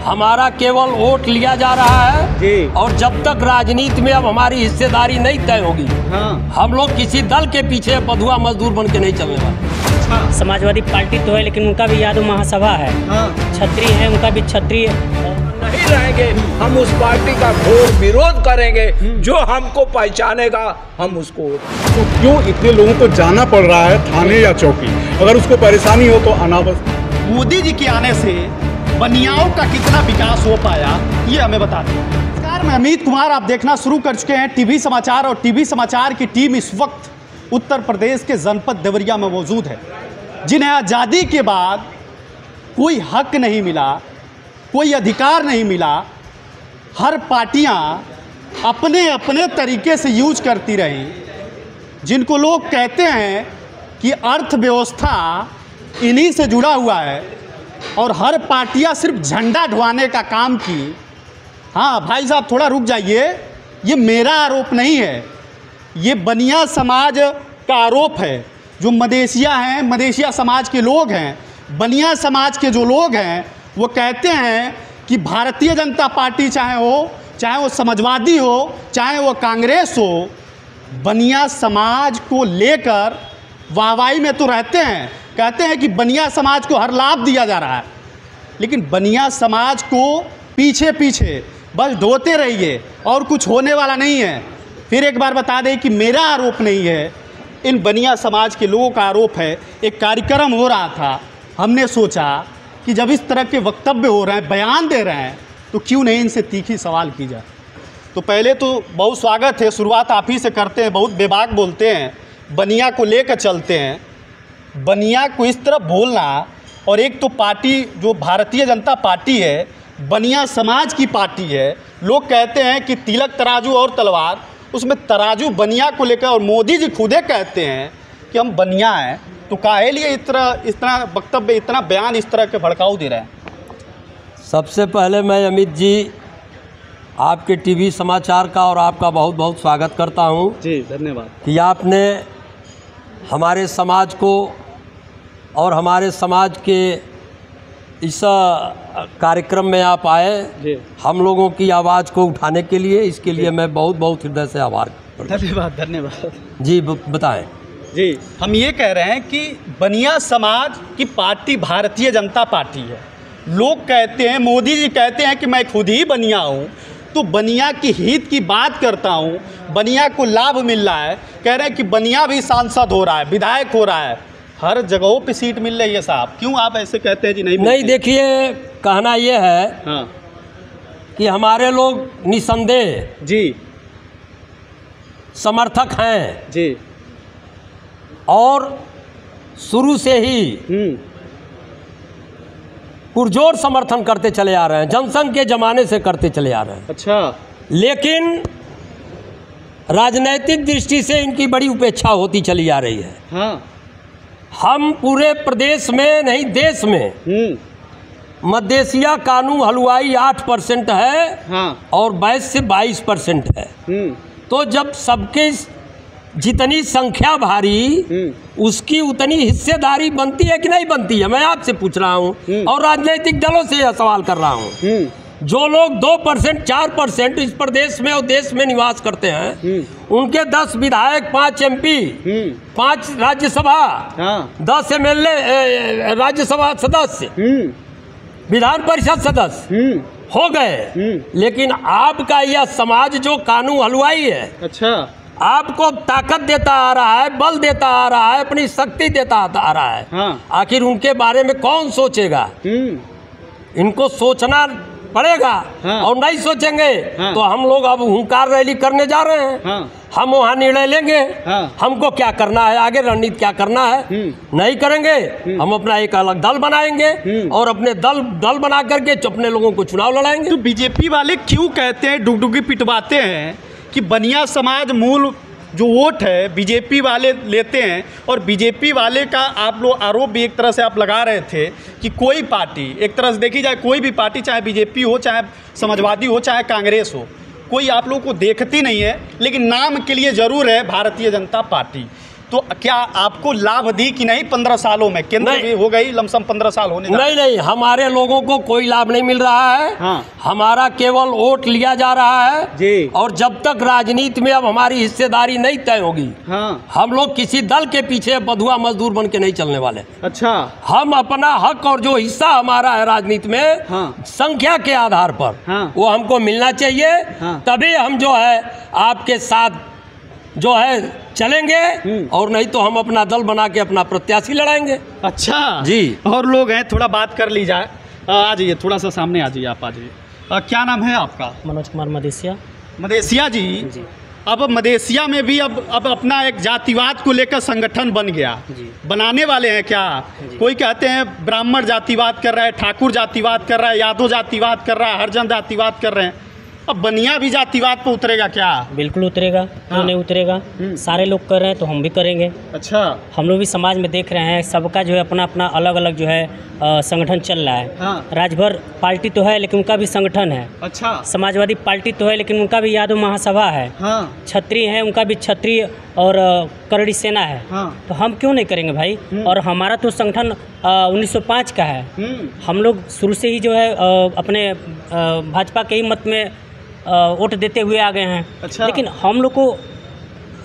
हमारा केवल वोट लिया जा रहा है जी। और जब तक राजनीति में अब हमारी हिस्सेदारी नहीं तय होगी, हम लोग किसी दल के पीछे बधुआ मजदूर बन के नहीं चलने वाले। समाजवादी पार्टी तो है, लेकिन उनका भी यादव महासभा है, छत्री है, उनका भी क्षत्रिय नहीं रहेंगे। हम उस पार्टी का घोर विरोध करेंगे। जो हमको पहचानेगा हम उसको। तो क्यों इतने लोगों को जाना पड़ रहा है थाने या चौकी? अगर उसको परेशानी हो तो अनावश्यक। मोदी जी के आने से बनियाओं का कितना विकास हो पाया, ये हमें बता दें। नमस्कार, मैं अमित कुमार, आप देखना शुरू कर चुके हैं टीवी समाचार। और टीवी समाचार की टीम इस वक्त उत्तर प्रदेश के जनपद देवरिया में मौजूद है, जिन्हें आज़ादी के बाद कोई हक नहीं मिला, कोई अधिकार नहीं मिला। हर पार्टियां अपने अपने तरीके से यूज करती रहीं, जिनको लोग कहते हैं कि अर्थव्यवस्था इन्हीं से जुड़ा हुआ है और हर पार्टियां सिर्फ झंडा ढुआने का काम की। हाँ भाई साहब, थोड़ा रुक जाइए, ये मेरा आरोप नहीं है, ये बनिया समाज का आरोप है। जो मदेशिया हैं, मदेशिया समाज के लोग हैं, बनिया समाज के जो लोग हैं, वो कहते हैं कि भारतीय जनता पार्टी चाहे वो समाजवादी हो, चाहे वो कांग्रेस हो, बनिया समाज को लेकर वाहवाही में तो रहते हैं। कहते हैं कि बनिया समाज को हर लाभ दिया जा रहा है, लेकिन बनिया समाज को पीछे पीछे बस ढोते रहिए और कुछ होने वाला नहीं है। फिर एक बार बता दें कि मेरा आरोप नहीं है, इन बनिया समाज के लोगों का आरोप है। एक कार्यक्रम हो रहा था, हमने सोचा कि जब इस तरह के वक्तव्य हो रहे हैं, बयान दे रहे हैं, तो क्यों नहीं इनसे तीखी सवाल की जाए। तो पहले तो बहुत स्वागत है, शुरुआत आप ही से करते हैं। बहुत बेबाक बोलते हैं, बनिया को लेकर चलते हैं। बनिया को इस तरह बोलना, और एक तो पार्टी जो भारतीय जनता पार्टी है, बनिया समाज की पार्टी है। लोग कहते हैं कि तिलक तराजू और तलवार, उसमें तराजू बनिया को लेकर, और मोदी जी खुदे कहते हैं कि हम बनिया हैं। तो काहे लिए इस तरह वक्तव्य, इतना बयान इस तरह के भड़काऊ दे रहे हैं? सबसे पहले मैं अमित जी आपके टीवी समाचार का और आपका बहुत बहुत स्वागत करता हूं जी, धन्यवाद कि आपने हमारे समाज को और हमारे समाज के इस कार्यक्रम में आप आए जी। हम लोगों की आवाज़ को उठाने के लिए। इसके लिए मैं बहुत बहुत हृदय से आभार करता हूं। धन्यवाद जी बताएं। जी, हम ये कह रहे हैं कि बनिया समाज की पार्टी भारतीय जनता पार्टी है। लोग कहते हैं, मोदी जी कहते हैं कि मैं खुद ही बनिया हूँ, तो बनिया की हित की बात करता हूँ, बनिया को लाभ मिल रहा है। कह रहे हैं कि बनिया भी सांसद हो रहा है, विधायक हो रहा है, हर जगहों पे सीट मिल रही है। साहब, क्यों आप ऐसे कहते हैं जी नहीं देखिए, कहना ये है कि हमारे लोग निसंदेह जी समर्थक हैं जी, और शुरू से ही पुरजोर समर्थन करते चले आ रहे हैं, जनसंघ के ज़माने से करते चले आ रहे हैं। अच्छा, लेकिन राजनैतिक दृष्टि से इनकी बड़ी उपेक्षा होती चली आ रही है। हाँ, हम पूरे प्रदेश में नहीं, देश में मदेशिया कानू हलवाई 8% है, हाँ, और 22 से 22% है। तो जब सबके जितनी संख्या भारी, उसकी उतनी हिस्सेदारी बनती है कि नहीं बनती है, मैं आपसे पूछ रहा हूँ और राजनीतिक दलों से यह सवाल कर रहा हूँ। जो लोग 2%, 4% इस प्रदेश में और देश में निवास करते हैं, उनके 10 विधायक, 5 MP, 5 राज्यसभा, 10 MLA राज्यसभा सदस्य, विधान परिषद सदस्य हो गए। लेकिन आपका यह समाज जो कानू हलवाई है, अच्छा, आपको ताकत देता आ रहा है, बल देता आ रहा है, अपनी शक्ति देता आ रहा है। हाँ। आखिर उनके बारे में कौन सोचेगा? इनको सोचना पड़ेगा। हाँ। और नहीं सोचेंगे। हाँ। तो हम लोग अब हुंकार रैली करने जा रहे हैं। हाँ। हम वहाँ निर्णय लेंगे। हाँ। हमको क्या करना है, आगे रणनीति क्या करना है, नहीं करेंगे। हम अपना एक अलग दल बनाएंगे और अपने दल बना करके अपने लोगों को चुनाव लड़ाएंगे। तो बीजेपी वाले क्यों कहते हैं, डुगडुगी पिटवाते हैं कि बनिया समाज मूल जो वोट है बीजेपी वाले लेते हैं? और बीजेपी वाले का आप लोग आरोप भी एक तरह से आप लगा रहे थे कि कोई पार्टी, एक तरह से देखी जाए कोई भी पार्टी, चाहे बीजेपी हो, चाहे समाजवादी हो, चाहे कांग्रेस हो, कोई आप लोगों को देखती नहीं है, लेकिन नाम के लिए ज़रूर है भारतीय जनता पार्टी। तो क्या आपको लाभ दी कि नहीं 15 सालों में? केंद्र नहीं। भी हो गई लमसम 15 साल होने जा रहे हैं। नहीं, हमारे लोगों को कोई लाभ नहीं मिल रहा है। हाँ। हमारा केवल वोट लिया जा रहा है जी। और जब तक राजनीति में अब हमारी हिस्सेदारी नहीं तय होगी, हाँ। हम लोग किसी दल के पीछे बधुआ मजदूर बन के नहीं चलने वाले। अच्छा। हम अपना हक और जो हिस्सा हमारा है राजनीति में, हाँ। संख्या के आधार पर हाँ। वो हमको मिलना चाहिए। हाँ। तभी हम जो है आपके साथ जो है चलेंगे, और नहीं तो हम अपना दल बना के अपना प्रत्याशी लड़ाएंगे। अच्छा जी। और लोग हैं, थोड़ा बात कर ली जाए। आ जाइए, थोड़ा सा सामने आ जाइए, आप आ जाइए। क्या नाम है आपका? मनोज कुमार मदेसिया। मदेसिया जी, अब मदेसिया में भी अब अपना एक जातिवाद को लेकर संगठन बन गया। जी। बनाने वाले हैं क्या? कोई कहते हैं ब्राह्मण जातिवाद कर रहा है, ठाकुर जातिवाद कर रहा है, यादव जातिवाद कर रहा है, हरिजन जातिवाद कर रहे हैं। अब बनिया भी जातिवाद पे उतरेगा क्या? बिल्कुल उतरेगा, क्यों नहीं उतरेगा। सारे लोग कर रहे हैं तो हम भी करेंगे। अच्छा। हम लोग भी समाज में देख रहे हैं, सबका जो है अपना अपना अलग अलग जो है संगठन चल रहा है। हाँ। राजभर पार्टी तो है लेकिन उनका भी संगठन है। अच्छा। समाजवादी पार्टी तो है लेकिन उनका भी यादव महासभा है। हाँ। क्षत्रिय है, उनका भी क्षत्रिय और करड़ी सेना है। हाँ। तो हम क्यों नहीं करेंगे भाई? और हमारा तो संगठन 1905 का है। हम लोग शुरू से ही जो है अपने भाजपा के ही मत में वोट देते हुए आ गए हैं। अच्छा। लेकिन हम लोग को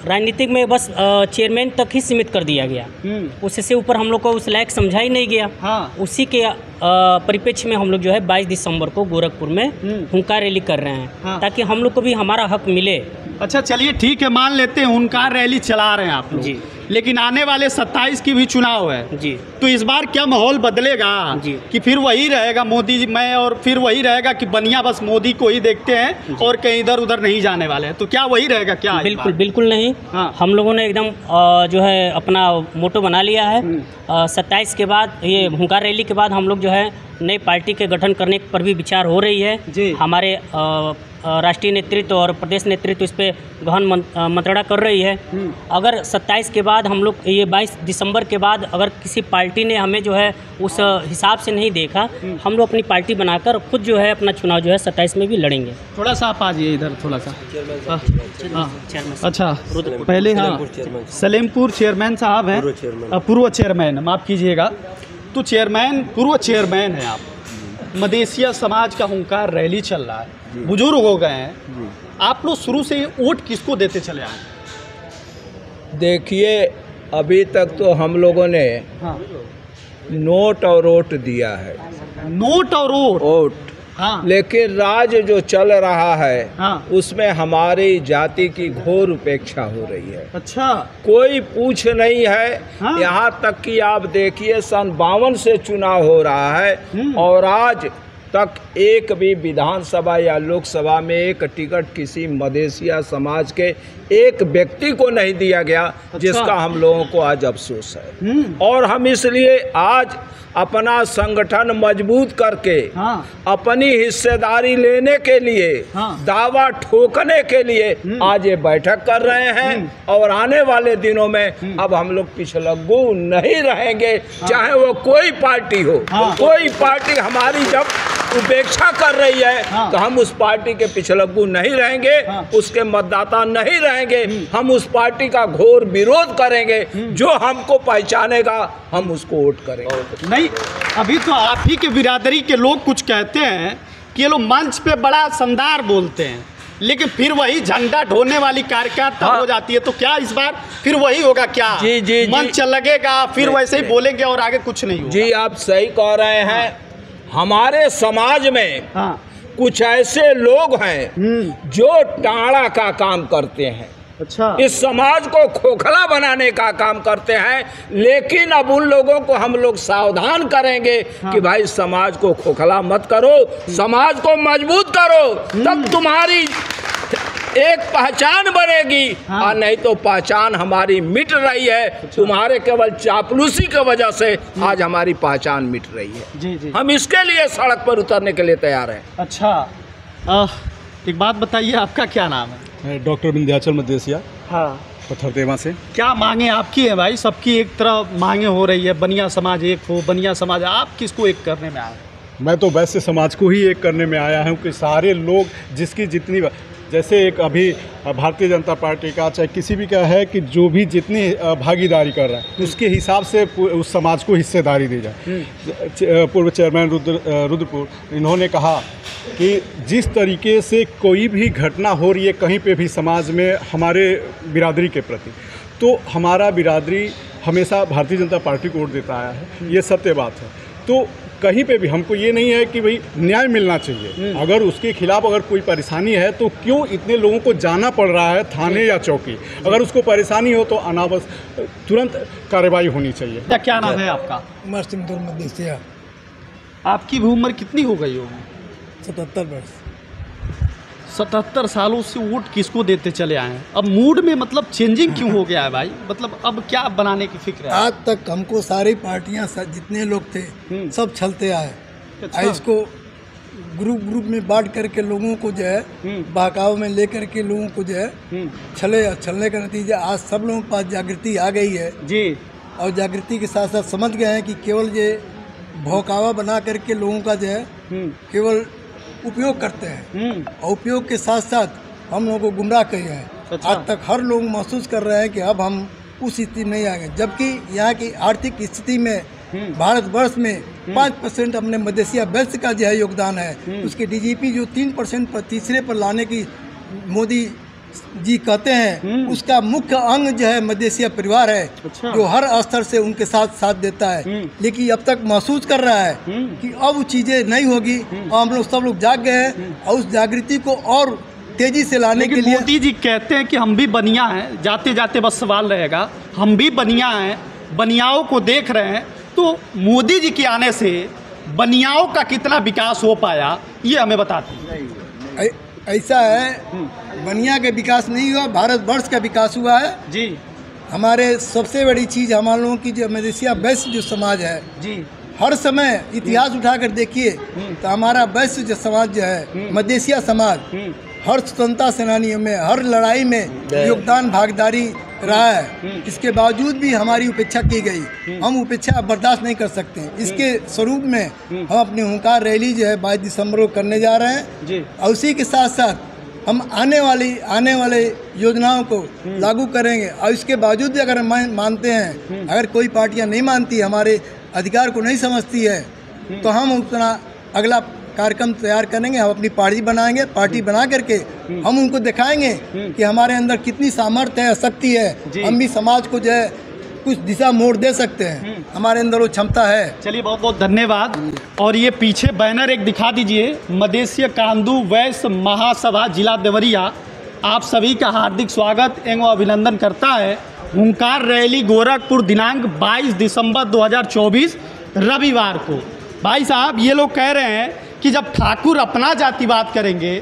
राजनीतिक में बस चेयरमैन तक ही सीमित कर दिया गया। उससे ऊपर हम लोग को उस लायक समझा ही नहीं गया। हाँ। उसी के परिप्रेक्ष्य में हम लोग जो है 22 दिसंबर को गोरखपुर में हुंकार रैली कर रहे हैं। हाँ। ताकि हम लोग को भी हमारा हक मिले। अच्छा, चलिए ठीक है, मान लेते हैं हुंकार रैली चला रहे हैं आप लोग। जी। लेकिन आने वाले 27 की भी चुनाव है। जी। तो इस बार क्या माहौल बदलेगा? जी। कि फिर वही रहेगा मोदी जी मैं, और फिर वही रहेगा कि बनिया बस मोदी को ही देखते हैं और कहीं इधर उधर नहीं जाने वाले हैं? तो क्या वही रहेगा क्या इस बिल्कुल बार? बिल्कुल नहीं। हाँ। हम लोगों ने एकदम जो है अपना मोटो बना लिया है। 27 के बाद, ये हुंकार रैली के बाद हम लोग जो है नई पार्टी के गठन करने पर भी विचार हो रही है। जी। हमारे राष्ट्रीय नेतृत्व और प्रदेश नेतृत्व इस पर गहन मंत्रणा कर रही है। अगर 27 के बाद हम लोग, ये 22 दिसंबर के बाद अगर किसी पार्टी ने हमें जो है उस हिसाब से नहीं देखा, हम लोग अपनी पार्टी बनाकर खुद जो है अपना चुनाव जो है 27 में भी लड़ेंगे। थोड़ा सा आप आ जाइए इधर, थोड़ा सा। चेयरमैन। अच्छा, पहले हाँ, सलेमपुर चेयरमैन साहब हैं, पूर्व चेयरमैन, माफ़ कीजिएगा। तो चेयरमैन, पूर्व चेयरमैन हैं आप। मदेसिया समाज का हुंकार रैली चल रहा है, बुजुर्ग हो गए हैं। आप लोग शुरू से वोट किसको देते चले आए? देखिए, अभी तक तो हम लोगों ने हाँ। नोट और वोट दिया है। नोट और वोट। वोट। हाँ। लेकिन राज जो चल रहा है, हाँ। उसमें हमारी जाति की घोर उपेक्षा हो रही है। अच्छा। कोई पूछ नहीं है। हाँ। यहाँ तक कि आप देखिए, सन 52 से चुनाव हो रहा है और आज तक एक भी विधानसभा या लोकसभा में एक टिकट किसी मदेसिया समाज के एक व्यक्ति को नहीं दिया गया। अच्छा। जिसका हम लोगों को आज अफसोस है। और हम इसलिए आज अपना संगठन मजबूत करके हाँ। अपनी हिस्सेदारी लेने के लिए, हाँ। दावा ठोकने के लिए आज ये बैठक कर रहे हैं। और आने वाले दिनों में अब हम लोग पिछलग्गू नहीं रहेंगे। चाहे वो कोई पार्टी हो। हाँ। कोई पार्टी हमारी जब उपेक्षा कर रही है, हाँ। तो हम उस पार्टी के पिछलग्गू नहीं रहेंगे। हाँ। उसके मतदाता नहीं रहेंगे। हम उस पार्टी का घोर विरोध करेंगे। जो हमको पहचानेगा हम उसको वोट करेंगे। नहीं, अभी तो आप ही के बिरादरी के लोग कुछ कहते हैं कि ये लोग मंच पे बड़ा शानदार बोलते हैं, लेकिन फिर वही झंडा ढोने वाली कार्यकर्ता हो जाती है। तो क्या इस बार फिर वही होगा क्या? जी, मंच लगेगा, फिर वैसे ही बोलेंगे और आगे कुछ नहीं होगा। जी, आप सही कह रहे हैं। हमारे समाज में हाँ। कुछ ऐसे लोग हैं जो टाड़ा का काम करते हैं। अच्छा। इस समाज को खोखला बनाने का काम करते हैं। लेकिन अब उन लोगों को हम लोग सावधान करेंगे कि भाई समाज को खोखला मत करो, समाज को मजबूत करो, तब तुम्हारी एक पहचान बनेगी। हाँ। और नहीं तो पहचान हमारी मिट रही है। तुम्हारे केवल चापलूसी की वजह से आज हमारी पहचान मिट रही है। जी जी। हम इसके लिए सड़क पर उतरने के लिए तैयार हैं। अच्छा, एक बात बताइए, आपका क्या नाम है? डॉक्टर विंध्याचल मदेसिया, हाँ। पत्थरदेवा से। क्या मांगे आपकी है भाई? सबकी एक तरह मांगे हो रही है, बनिया समाज एक हो, बनिया समाज। आप किसको एक करने में आए? मैं तो वैश्य समाज को ही एक करने में आया हूँ कि सारे लोग जिसकी जितनी जैसे एक अभी भारतीय जनता पार्टी का चाहे किसी भी का है कि जो भी जितनी भागीदारी कर रहा है उसके हिसाब से उस समाज को हिस्सेदारी दी जाए। पूर्व चेयरमैन रुद्रपुर इन्होंने कहा कि जिस तरीके से कोई भी घटना हो रही है कहीं पे भी समाज में हमारे बिरादरी के प्रति, तो हमारा बिरादरी हमेशा भारतीय जनता पार्टी को वोट देता आया है, ये सत्य बात है। तो कहीं पे भी हमको ये नहीं है कि भाई न्याय मिलना चाहिए, अगर उसके खिलाफ अगर कोई परेशानी है तो क्यों इतने लोगों को जाना पड़ रहा है थाने या चौकी, अगर उसको परेशानी हो तो अनावश्यक तुरंत कार्रवाई होनी चाहिए। क्या नाम है आपका? उमर सिंह मदेसिया। आपकी भी उम्र कितनी हो गई होगी? 77 वर्ष। 77 सालों से वोट किसको देते चले आए हैं? अब मूड में मतलब चेंजिंग क्यों हो गया है भाई? मतलब अब क्या बनाने की फिक्र है? आज तक हमको सारी पार्टियां जितने लोग थे सब छलते आए। अच्छा। इसको ग्रुप में बांट करके लोगों को जो है बहकाव में लेकर के लोगों को जो है छलने का नतीजा आज सब लोगों के पास जागृति आ गई है जी। और जागृति के साथ साथ समझ गए हैं कि केवल ये भौकावा बना करके लोगों का जो है केवल उपयोग करते हैं और उपयोग के साथ साथ हम लोगों को गुमराह किए हैं। अच्छा। आज तक हर लोग महसूस कर रहे हैं कि अब हम उस स्थिति में नहीं आएंगे, जबकि यहाँ की आर्थिक स्थिति में भारतवर्ष में 5% अपने मदेशिया वेल्थ का जो है योगदान है। उसके डीजीपी जो 3% पर तीसरे पर लाने की मोदी जी कहते हैं, उसका मुख्य अंग जो है मदेशिया परिवार है। अच्छा। जो हर स्तर से उनके साथ देता है। लेकिन अब तक महसूस कर रहा है कि अब वो चीज़ें नहीं होगी और हम लोग सब लोग जाग गए हैं और उस जागृति को और तेजी से लाने के लिए मोदी जी कहते हैं कि हम भी बनिया हैं। जाते जाते बस सवाल रहेगा, हम भी बनिया हैं, बनियाओं को देख रहे हैं, तो मोदी जी के आने से बनियाओं का कितना विकास हो पाया ये हमें बताते हैं। ऐसा है, बनिया का विकास नहीं हुआ, भारतवर्ष का विकास हुआ है जी। हमारे सबसे बड़ी चीज़ हम लोगों की जो मदेशिया वैश्य जो समाज है जी, हर समय इतिहास उठाकर देखिए तो हमारा वैश्य जो समाज जो है मदेशिया समाज हर स्वतंत्रता सेनानियों में हर लड़ाई में योगदान भागीदारी रहा है। इसके बावजूद भी हमारी उपेक्षा की गई। हम उपेक्षा बर्दाश्त नहीं कर सकते। इसके स्वरूप में हम अपनी हुंकार रैली जो है 22 दिसंबर को करने जा रहे हैं जी। और उसी के साथ साथ हम आने वाले योजनाओं को लागू करेंगे। और इसके बावजूद भी अगर हम मानते हैं, अगर कोई पार्टियां नहीं मानती, हमारे अधिकार को नहीं समझती है, तो हम अपना अगला कार्यक्रम तैयार करेंगे। हम अपनी पार्टी बनाएंगे, पार्टी बना करके हम उनको दिखाएंगे कि हमारे अंदर कितनी सामर्थ्य है, शक्ति है। हम भी समाज को जो है कुछ दिशा मोड़ दे सकते हैं, हमारे अंदर वो क्षमता है। चलिए, बहुत बहुत धन्यवाद। और ये पीछे बैनर एक दिखा दीजिए, मदेशिया कांदू वैश्य महासभा जिला देवरिया आप सभी का हार्दिक स्वागत एवं अभिनंदन करता है। हुंकार रैली गोरखपुर दिनांक 22 दिसंबर 2024 रविवार को। भाई साहब, ये लोग कह रहे हैं कि जब ठाकुर अपना जातिवाद करेंगे,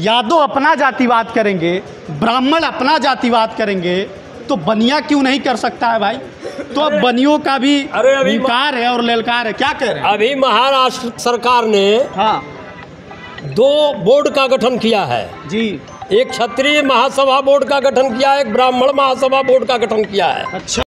यादव अपना जातिवाद करेंगे, ब्राह्मण अपना जातिवाद करेंगे, तो बनिया क्यों नहीं कर सकता है भाई? तो अब बनियों का भी हुंकार है और ललकार है। क्या कह रहे हैं? अभी महाराष्ट्र सरकार ने हाँ 2 बोर्ड का गठन किया है जी। एक क्षत्रिय महासभा बोर्ड का गठन किया है, एक ब्राह्मण महासभा बोर्ड का गठन किया है। अच्छा।